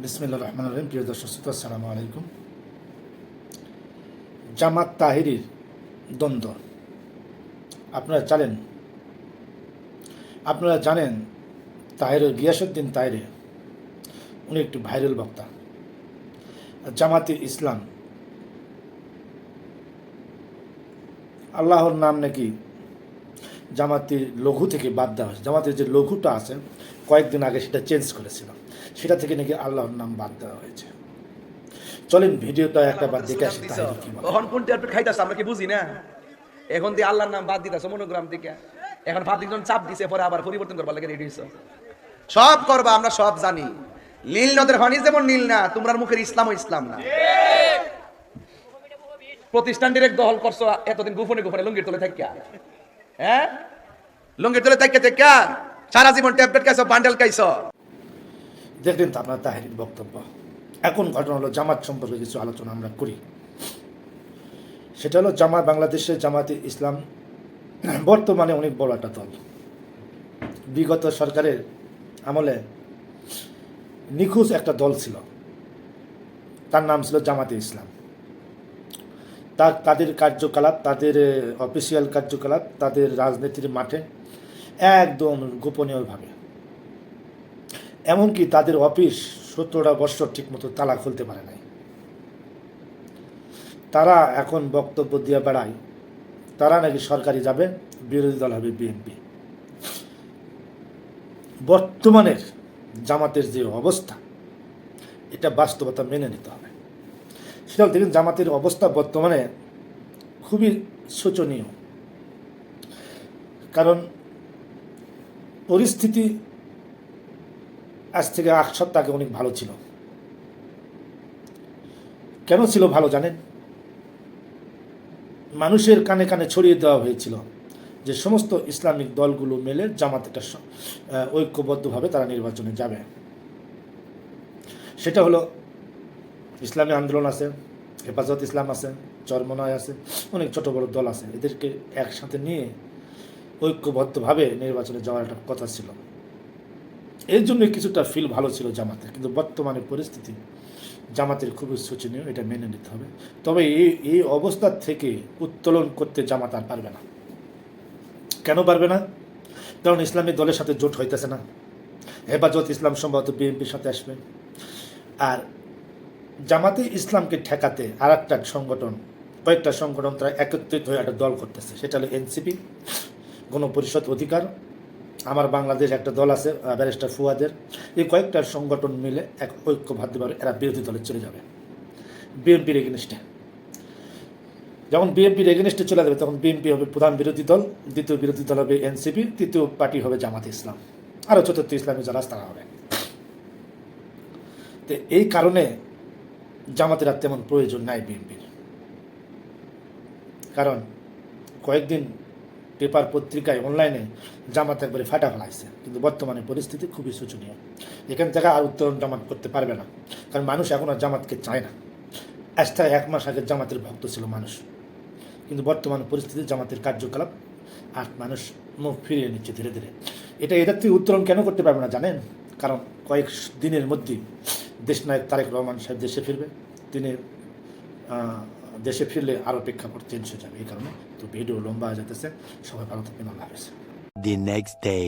বিসমিল্লাহির রহমানির রহিম। প্রিয় দর্শক শ্রোতা, আসসালামু আলাইকুম। জামাত তাহেরির দ্বন্দ্ব আপনারা জানেন গিয়াসউদ্দিন তাহেরি উনি একটি ভাইরাল বক্তা। জামাতে ইসলাম আল্লাহর নাম নাকি জামাতের লঘু থেকে বাদ দেওয়া হয়েছে। জামাতের যে লঘুটা আছে কয়েকদিন আগে সেটা চেঞ্জ করেছিল, সেটা থেকে নাকি আল্লাহর নাম বাদ দেওয়া হয়েছে। চলেন ভিডিওটা একটা বার দেখে আসি। তাহেরি কি বলে। এখন কোন ট্যাবলেট খাইতাছ আমরা কি বুঝি না? এখন দিয়ে আল্লাহর নাম বাদ দিতাছ মনোগ্রাম থেকে। এখন ফাতিকজন চাপ দিছে, পরে আবার পরিবর্তন করবার লাগে রেডি হইছো। সব করবা, আমরা সব জানি। নীল নদের পানি যেমন নীল না, তোমরার মুখের ইসলামও ইসলাম না। প্রতিষ্ঠান ডিরেক্ট দখল করছো এতদিন গোপনে গোপনে লুঙ্গির তলে থাকিয়া। হ্যাঁ, লুঙ্গির তলে থাকিয়া সারা জীবন ট্যাবলেট খাইছো, বান্ডেল খাইছো। দেখলেন তো আপনার তাহেরির বক্তব্য। এখন ঘটনা হলো জামাত সম্পর্কে কিছু আলোচনা আমরা করি। সেটা হলো বাংলাদেশের জামাতে ইসলাম বর্তমানে অনেক বড় একটা দল। বিগত সরকারের আমলে নিখোঁজ একটা দল ছিল, তার নাম ছিল জামাতে ইসলাম। তাদের কার্যকলাপ, তাদের অফিসিয়াল কার্যকলাপ, তাদের রাজনীতির মাঠে একদম গোপনীয়ভাবে, এমনকি তাদের অফিস 17টা বছর ঠিকমতো তালা খুলতে পারে নাই। তারা এখন বক্তব্য দিয়ে বেড়ায় তারা নাকি সরকারি যাবে, বিরোধী দল হবে বিএনপি। বর্তমানের জামাতের যে অবস্থা, এটা বাস্তবতা মেনে নিতে হবে। সেটা দেখুন, জামাতের অবস্থা বর্তমানে খুবই শোচনীয়। কারণ পরিস্থিতি আজ থেকে 8 সপ্তাহ আগে অনেক ভালো ছিল। কেন ছিল ভালো জানেন? মানুষের কানে কানে ছড়িয়ে দেওয়া হয়েছিল যে সমস্ত ইসলামিক দলগুলো মিলে জামাত একটা ঐক্যবদ্ধভাবে তারা নির্বাচনে যাবে। সেটা হলো ইসলামী আন্দোলন আছে, হেফাজত ইসলাম আছে, চরমনায় আছে, অনেক ছোট বড় দল আছে। এদেরকে একসাথে নিয়ে ঐক্যবদ্ধভাবে নির্বাচনে যাওয়ার একটা কথা ছিল। এর জন্য কিছুটা ফিল ভালো ছিল জামাতের। কিন্তু বর্তমানে পরিস্থিতি জামাতের খুবই শোচনীয়, এটা মেনে নিতে হবে। তবে এই অবস্থা থেকে উত্তোলন করতে জামাত আর পারবে না। কেন পারবে না? কারণ ইসলামী দলের সাথে জোট হইতেছে না। হেফাজত ইসলাম সম্ভবত বিএনপির সাথে আসবে। আর জামাতে ইসলামকে ঠেকাতে আর একটা সংগঠন, কয়েকটা সংগঠন তারা একত্রিত হয়ে একটা দল করতেছে। সেটা হলো এনসিপি, গণপরিষদ অধিকার, আমার বাংলাদেশ একটা দল আছে ব্যারিস্টার ফুয়াদের। এই কয়েকটা সংগঠন মিলে এক ঐক্যবদ্ধভাবে এরা বিরোধী দলে চলে যাবে, বিএনপির এগেনিস্টে। যখন বিএনপির এগেনিস্টে চলে যাবে তখন বিএনপি হবে প্রধান বিরোধী দল, দ্বিতীয় বিরোধী দল হবে এনসিপি, তৃতীয় পার্টি হবে জামাতে ইসলাম, আরও চতুর্থ ইসলামী যারা তারা হবে। তো এই কারণে জামাতের আর তেমন প্রয়োজন নাই বিএনপির। কারণ কয়েকদিন পেপার পত্রিকায় অনলাইনে জামাত একবারে ফাটা ফেলাইছে। কিন্তু বর্তমানে পরিস্থিতি খুবই শোচনীয়। এখান থেকে আর উত্তরণ জামাত করতে পারবে না। কারণ মানুষ এখন আর জামাতকে চায় না। আজ থেকে 1 মাস আগে জামাতের ভক্ত ছিল মানুষ, কিন্তু বর্তমান পরিস্থিতি জামাতের কার্যকলাপ আর মানুষ মুখ ফিরিয়ে নিচ্ছে ধীরে ধীরে। এটার থেকে উত্তরণ কেন করতে পারবে না জানেন? কারণ কয়েক দিনের মধ্যেই দেশনায়ক তারেক রহমান সাহেব দেশে ফিরবে। তিনি দেশে ফিরলে আরও প্রেক্ষাপট চেঞ্জ হয়ে যাবে। এই কারণে তো ভিডিও লম্বা হয়ে যেতেছে। সবাই ভালো থাকবেন। আল্লাহ হাফেজ। The next day.